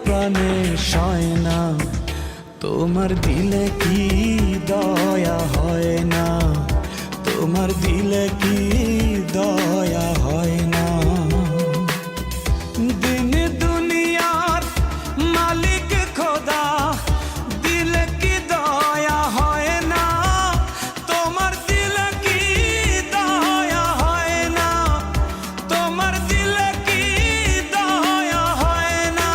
প্রাণে সয় না, তোমার দিলে কি দয়া হয় না, তোমার দিলে কি দয়া হয় না। দিন দুনিয়ার মালিক খোদা, দিলে কি দয়া হয় না, তোমার দিলে কি দয়া হয় না, তোমার দিলে কি দয়া হয় না।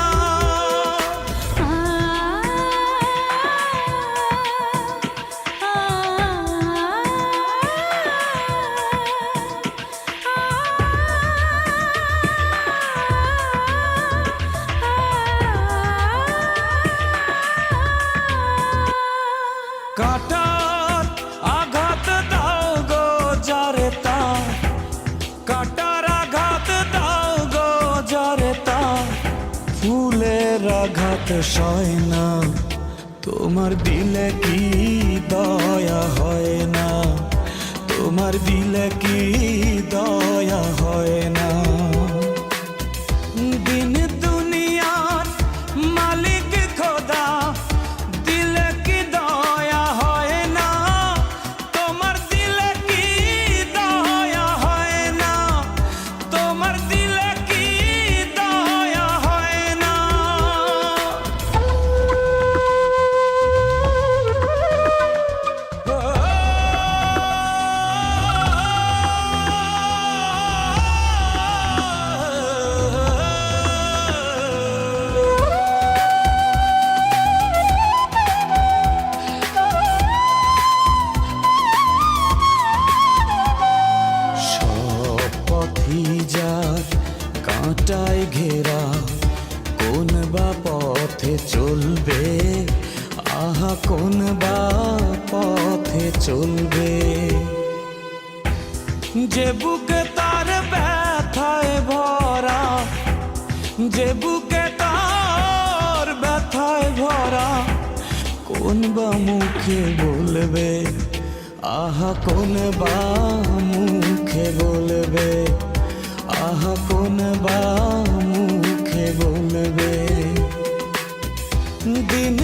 কাটার আঘাত দাও গো যারে তার, কাটার আঘাত দাও গো যারে তার, ফুলের আঘাত সয় না, তোমার দিলে কি দয়া হয় না, তোমার দিলে কি দয়া হয় না। দিন দুনিয়ার মালিক খোদা, দিলে কি দয়া হয় না, তোমার দিলে কি দয়া হয় না, তোমার দিলে কি দয়া হয় না। সব পথই যার কাঁটায় ঘেরা, কোন বা পথে চলবে, আহা কোন বা পথে চলবে। যে বুকে তার ব্যথায় ভরা, যে বুকে তার ব্যথায় ভরা, কোন বা মুখে বলবে, আহা কোন বা মুখে বলবে, আহা কোন বা মুখে বলবে। দিন